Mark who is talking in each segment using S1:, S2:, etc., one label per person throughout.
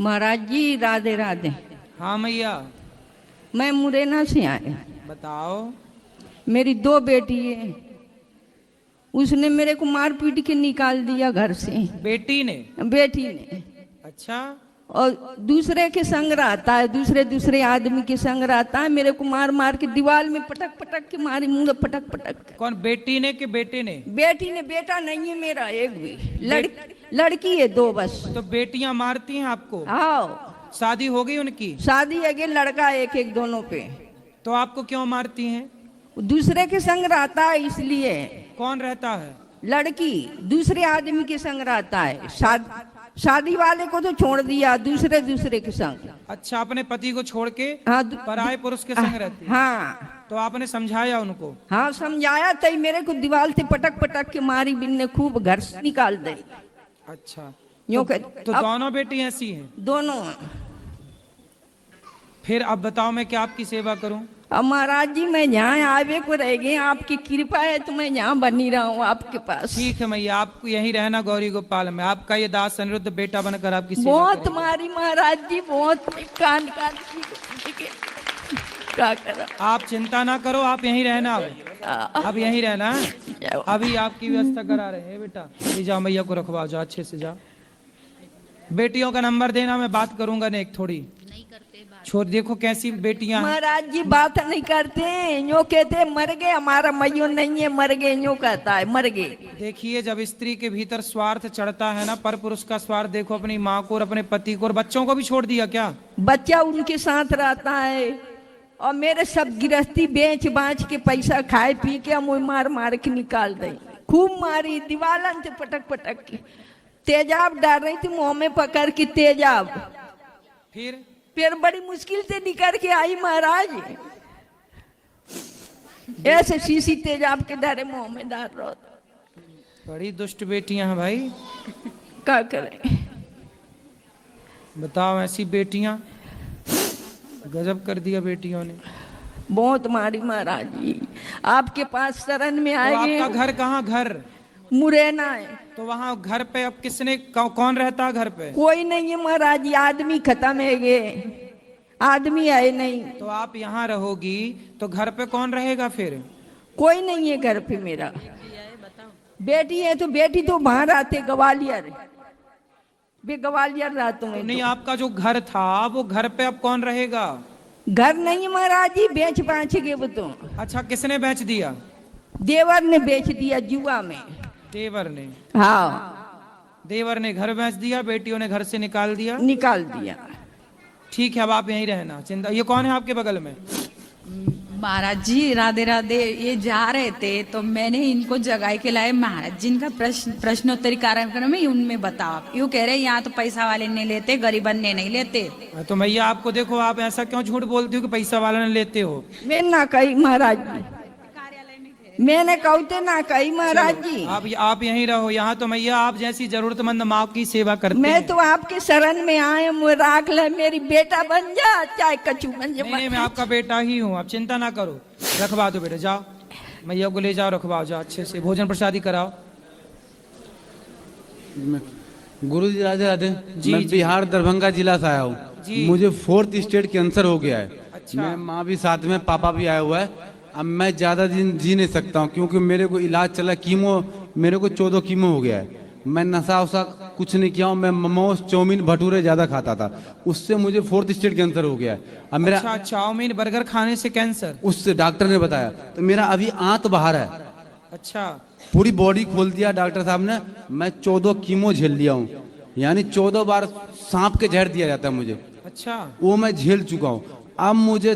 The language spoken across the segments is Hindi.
S1: महाराज जी राधे राधे।
S2: हाँ मैया।
S1: मैं मुरैना से आया।
S2: बताओ।
S1: मेरी 2 बेटी है, उसने मेरे को मार पीट के निकाल दिया घर से।
S2: बेटी ने?
S1: बेटी ने।
S2: अच्छा।
S1: और दूसरे के संग रहता है, दूसरे आदमी के संग रहता है। मेरे को मार मार के दीवार में पटक पटक के मारी, मुंह पटक पटक।
S2: कौन, बेटी ने कि बेटे ने?
S1: बेटी ने। बेटा नहीं है मेरा एक भी। लड़की है 2 बस।
S2: तो बेटियां मारती हैं आपको?
S1: हाँ।
S2: शादी हो गई उनकी?
S1: शादी है, लड़का एक एक दोनों पे।
S2: तो आपको क्यों मारती हैं?
S1: दूसरे के संग रहता है इसलिए।
S2: कौन रहता है?
S1: लड़की दूसरे आदमी के संग रहता है। शादी वाले को तो छोड़ दिया, दूसरे के संग।
S2: अच्छा, अपने पति को छोड़ के
S1: हाँ,
S2: पराये पुरुष के संग रहती है?
S1: हाँ।
S2: तो आपने समझाया उनको?
S1: हाँ समझाया, तई मेरे को दीवार से पटक पटक के मारी, बिन्ने खूब घर से निकाल दे।
S2: अच्छा।
S1: यूं
S2: तो दोनों बेटी ऐसी हैं?
S1: दोनों।
S2: फिर अब बताओ मैं क्या आपकी सेवा करूं?
S1: अब महाराज जी मैं यहाँ आवे को रह गए, आपकी कृपा है तो मैं यहाँ बनी रहा हूँ आपके पास।
S2: ठीक है मैया, आपको यहीं रहना गौरी गोपाल में। आपका ये दास अनिरुद्ध बेटा बनकर आपकी सेवा
S1: बहुत
S2: करेगा।
S1: मारी महाराज जी, बहुत कान क्या करा।
S2: आप चिंता ना करो, आप यहीं रहना। अब यहीं रहना है। अभी आपकी व्यवस्था करा रहे हैं बेटा। ले जाओ, मैया को रखवाओ, जाओ अच्छे से जाओ। बेटियों का नंबर देना, मैं बात करूंगा ना एक थोड़ी। छोड़, देखो कैसी बेटियां।
S1: महाराज जी बात नहीं करते, यूं कहते मर गए, हमारा मयो नहीं है, मर गए, यूं कहता है मर गए।
S2: देखिए, जब स्त्री के भीतर स्वार्थ चढ़ता है ना, पर पुरुष का स्वार्थ देखो, अपनी माँ को और अपने पति को और बच्चों को भी छोड़ दिया क्या?
S1: बच्चा उनके साथ रहता है, और मेरे सब गिरस्ती बेच बाच के पैसा खाए पी के हम मार मार के निकाल दे। खूब मारी, दीवालन से पटक पटक के। तेजाब डाल रही थी मुंह में पकड़ के, तेजाब। फिर बड़ी मुश्किल से निकल के आई महाराज, ऐसे शीशी तेजाब के डारे मुंह में डाल रहा था।
S2: बड़ी दुष्ट बेटियां हैं भाई।
S1: क्या करें
S2: बताओ, ऐसी बेटियां, गजब कर दिया बेटियों ने।
S1: बहुत मारी महाराज जी, आपके पास शरण में आए।
S2: तो आपका घर कहाँ? घर
S1: मुरैना है।
S2: तो वहाँ घर पे अब किसने, कौन रहता है घर पे?
S1: कोई नहीं है महाराज जी, आदमी खत्म है गए, आदमी आए नहीं।
S2: तो आप यहाँ रहोगी तो घर पे कौन रहेगा फिर?
S1: कोई नहीं है घर पे मेरा। बेटी है तो बेटी तो बाहर आते, ग्वालियर। वे ग्वालियर रहता हूँ।
S2: नहीं, आपका जो घर था वो घर पे अब कौन रहेगा?
S1: घर नहीं महाराज जी, बेच बाच गए वो तो।
S2: अच्छा, किसने बेच दिया?
S1: देवर ने बेच दिया जुआ में।
S2: देवर ने?
S1: हाँ,
S2: देवर ने घर बेच दिया, बेटियों ने घर से निकाल दिया।
S3: ठीक
S2: है, अब आप यहीं रहना, चिंता। ये कौन है आपके बगल में?
S3: महाराज जी राधे राधे। ये जा रहे थे तो मैंने इनको जगाए के लाए। महाराज जी इनका प्रश्नोत्तरी कार्यक्रम है, उनमें बताओ। आप यूँ कह रहे हैं यहाँ तो पैसा वाले नहीं लेते, गरीबन ने नहीं लेते।
S2: तो मैया आपको देखो, आप ऐसा क्यों झूठ बोलती हो कि पैसा वाला ने लेते हो?
S1: मैं ना कही महाराज जी, मैंने कहते ना कही महाराज जी।
S2: आप यहीं रहो। यहाँ तो मैया आप जैसी जरूरतमंद माँ की सेवा करते हैं।
S1: मैं तो आपके शरण में आए, राख ले, मेरी बेटा बन जा, चाहे कचू बन जा।
S2: नहीं, मैं आपका बेटा ही हूँ, आप चिंता ना करो। रखवा दो बेटा, जाओ मैया को ले जाओ, रखवाओ, जाओ अच्छे से भोजन प्रसादी कराओ।
S4: गुरु जी राधे राधे। मैं बिहार दरभंगा जिला से आया हूँ। मुझे 4th स्टेज कैंसर हो गया है।
S2: अच्छा।
S4: मैं माँ भी साथ में, पापा भी आया हुआ है। अब मैं ज़्यादा दिन जी नहीं सकता हूँ, क्योंकि मेरे को इलाज चला, कीमो, मेरे को 14 कीमो हो गया है। मैं नशा वशा कुछ नहीं किया हूँ। मैं मोमोज, चाउमीन, भटूरे ज़्यादा खाता था, उससे मुझे 4th स्टेज कैंसर हो गया है। अब मेरा
S2: चाउमीन बर्गर खाने से कैंसर?
S4: उससे डॉक्टर ने बताया। तो मेरा अभी आंत बाहर है।
S2: अच्छा।
S4: पूरी बॉडी खोल दिया डॉक्टर साहब ने। मैं 14 कीमो झेल लिया हूँ, यानी 14 बार सांप के जहर दिया जाता है मुझे।
S2: अच्छा।
S4: वो मैं झेल चुका हूँ। अब मुझे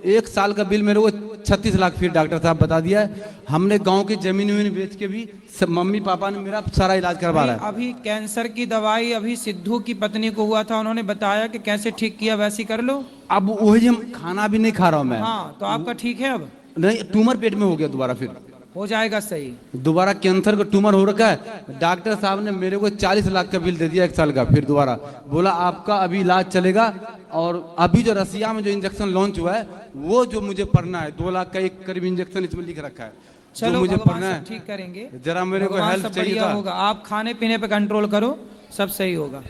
S4: 1 साल का बिल मेरे को 36 लाख फिर डॉक्टर साहब बता दिया है। हमने गांव की जमीन वमीन बेच के भी मम्मी पापा ने मेरा सारा इलाज करवा रहा है।
S2: अभी कैंसर की दवाई अभी सिद्धू की पत्नी को हुआ था, उन्होंने बताया कि कैसे ठीक किया, वैसी कर लो।
S4: अब वही, हम खाना भी नहीं खा रहा हूँ मैं।
S2: हाँ, तो आपका ठीक है अब?
S4: नहीं, ट्यूमर पेट में हो गया दोबारा, फिर
S2: हो जाएगा सही।
S4: दोबारा कैंसर का ट्यूमर हो रखा है। डॉक्टर साहब ने मेरे को 40 लाख का बिल दे दिया 1 साल का। फिर दोबारा बोला आपका अभी इलाज चलेगा, और अभी जो रसिया में जो इंजेक्शन लॉन्च हुआ है वो जो मुझे पढ़ना है, 2 लाख का एक करीब इंजेक्शन इसमें लिख रखा है।
S2: चलो
S4: मुझे पढ़ना है,
S2: ठीक करेंगे।
S4: जरा मेरे को हेल्प चाहिए था।
S2: होगा। आप खाने पीने पे कंट्रोल करो, सब सही होगा।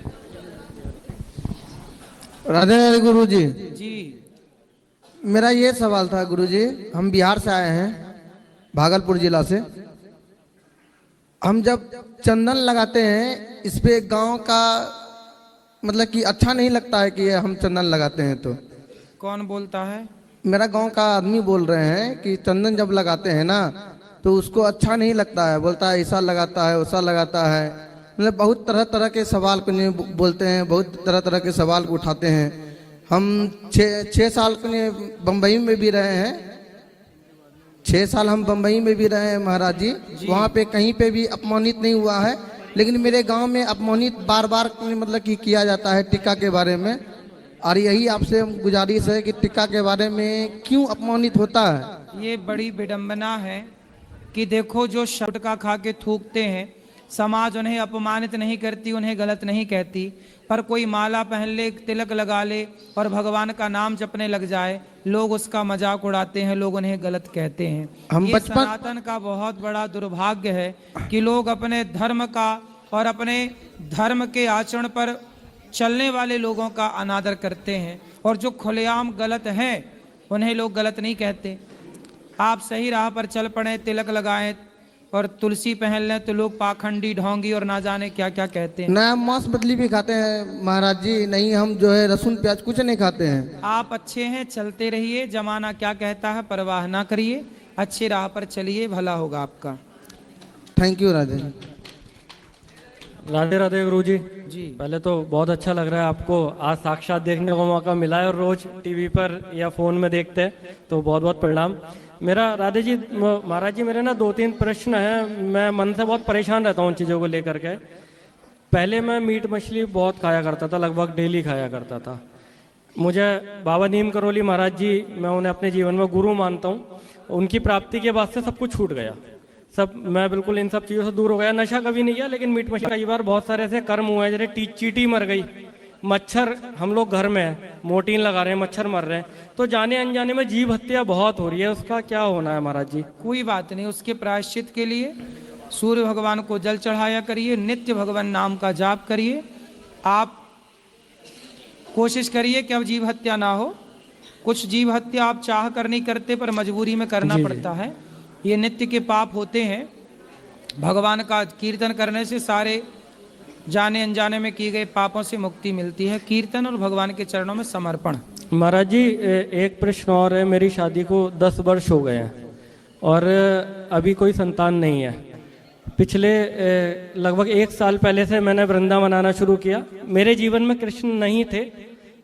S5: राधे राधे गुरु जी।
S2: जी
S5: मेरा ये सवाल था गुरु जी, हम बिहार से आए हैं, भागलपुर जिला से। हम जब चंदन लगाते हैं इस पे गांव का मतलब कि अच्छा नहीं लगता है कि हम चंदन लगाते हैं तो।
S2: कौन बोलता है?
S5: मेरा गांव का आदमी बोल रहे हैं कि चंदन जब लगाते हैं ना तो उसको अच्छा नहीं लगता है, बोलता है ऐसा लगाता है वैसा लगाता है। मतलब बहुत तरह तरह के सवाल को नहीं बोलते हैं, बहुत तरह तरह के सवाल को उठाते हैं। हम 6 साल के बम्बई में भी रहे हैं, 6 साल हम बम्बई में भी रहे हैं महाराज जी। वहाँ पे कहीं पे भी अपमानित नहीं हुआ है, लेकिन मेरे गांव में अपमानित बार बार मतलब कि किया जाता है टिक्का के बारे में। और यही आपसे गुजारिश है कि टिक्का के बारे में क्यों अपमानित होता है।
S2: ये बड़ी विडंबना है कि देखो, जो शब्द का खा के थूकते हैं, समाज उन्हें अपमानित नहीं करती, उन्हें गलत नहीं कहती, पर कोई माला पहन ले, तिलक लगा ले और भगवान का नाम जपने लग जाए, लोग उसका मजाक उड़ाते हैं, लोग उन्हें गलत कहते हैं।
S5: हम
S2: ये
S5: बचपन
S2: सनातन का बहुत बड़ा दुर्भाग्य है कि लोग अपने धर्म का और अपने धर्म के आचरण पर चलने वाले लोगों का अनादर करते हैं, और जो खुलेआम गलत हैं उन्हें लोग गलत नहीं कहते। आप सही राह पर चल पड़े, तिलक लगाएं और तुलसी पहन लें तो लोग पाखंडी, ढोंगी और ना जाने क्या क्या कहते हैं।
S5: नया मांस मछली भी खाते हैं महाराज जी, नहीं हम जो है लहसुन प्याज कुछ नहीं खाते हैं।
S2: आप अच्छे हैं, चलते रहिए, जमाना क्या कहता है परवाह ना करिए, अच्छी राह पर चलिए, भला होगा आपका।
S5: Thank you Radhe.
S6: राधे राधे गुरु जी।
S2: जी
S6: पहले तो बहुत अच्छा लग रहा है आपको आज साक्षात देखने का मौका मिला है, और रोज टीवी पर या फोन में देखते हैं, तो बहुत बहुत प्रणाम। मेरा राधे जी महाराज जी मेरे ना 2-3 प्रश्न हैं। मैं मन से बहुत परेशान रहता हूँ उन चीज़ों को लेकर के। पहले मैं मीट मछली बहुत खाया करता था, लगभग डेली खाया करता था। मुझे बाबा नीम करोली महाराज जी, मैं उन्हें अपने जीवन में गुरु मानता हूँ। उनकी प्राप्ति के बाद से सब कुछ छूट गया, सब मैं बिल्कुल इन सब चीज़ों से दूर हो गया। नशा कभी नहीं किया, लेकिन मीट मछली कई बार बहुत सारे ऐसे कर्म हुए हैं, जैसे चींटी मर गई, मच्छर, हम लोग घर में हैं, मोर्टीन लगा रहे हैं, मच्छर मर रहे हैं, तो जाने अनजाने में जीव हत्या बहुत हो रही है। उसका क्या होना है महाराज जी?
S2: कोई बात नहीं, उसके प्रायश्चित के लिए सूर्य भगवान को जल चढ़ाया करिए, नित्य भगवान नाम का जाप करिए। आप कोशिश करिए कि अब जीव हत्या ना हो। कुछ जीव हत्या आप चाह कर नहीं करते, पर मजबूरी में करना पड़ता है। ये नित्य के पाप होते हैं। भगवान का कीर्तन करने से सारे जाने अनजाने में किए गए पापों से मुक्ति मिलती है। कीर्तन और भगवान के चरणों में समर्पण।
S6: महाराज जी एक प्रश्न और है। मेरी शादी को 10 वर्ष हो गए हैं और अभी कोई संतान नहीं है। पिछले लगभग 1 साल पहले से मैंने वृंदावन आना शुरू किया। मेरे जीवन में कृष्ण नहीं थे।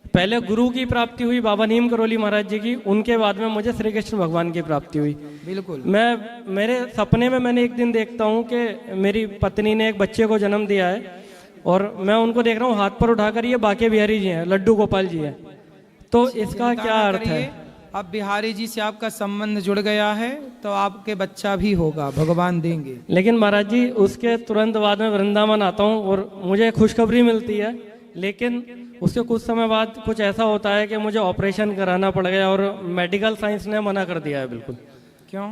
S6: पहले गुरु की प्राप्ति हुई बाबा नीम करोली महाराज जी की, उनके बाद में मुझे श्री कृष्ण भगवान की प्राप्ति हुई।
S2: बिल्कुल।
S6: मेरे सपने में मैंने एक दिन देखता हूँ कि मेरी पत्नी ने एक बच्चे को जन्म दिया है, और मैं उनको देख रहा हूँ हाथ पर उठाकर, ये बाके बिहारी जी हैं, लड्डू गोपाल जी हैं। तो इसका क्या अर्थ है?
S2: अब बिहारी जी से आपका संबंध जुड़ गया है तो आपके बच्चा भी होगा, भगवान देंगे।
S6: लेकिन महाराज जी उसके तुरंत बाद में वृंदावन आता हूँ और मुझे खुशखबरी मिलती है, लेकिन उसके कुछ समय बाद कुछ ऐसा होता है कि मुझे ऑपरेशन कराना पड़ गया, और मेडिकल साइंस ने मना कर दिया है बिल्कुल।
S2: क्यों?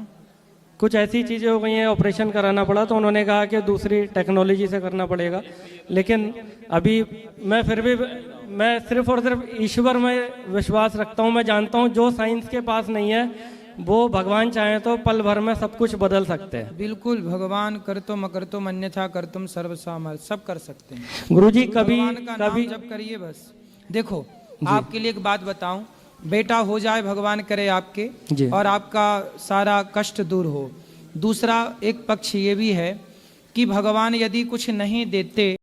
S6: कुछ ऐसी चीज़ें हो गई हैं, ऑपरेशन कराना पड़ा, तो उन्होंने कहा कि दूसरी टेक्नोलॉजी से करना पड़ेगा। लेकिन अभी मैं फिर भी मैं सिर्फ और सिर्फ ईश्वर में विश्वास रखता हूँ। मैं जानता हूँ जो साइंस के पास नहीं है वो भगवान चाहे तो पल भर में सब कुछ बदल सकते हैं।
S2: बिल्कुल, भगवान कर्तुम अकर्तुम अन्यथा कर्तुम सर्वसामर्थ, सब कर सकते हैं।
S6: गुरुजी कभी
S2: कभी जब करिए बस। देखो आपके लिए एक बात बताऊं, बेटा हो जाए भगवान करे आपके, और आपका सारा कष्ट दूर हो। दूसरा एक पक्ष ये भी है कि भगवान यदि कुछ नहीं देते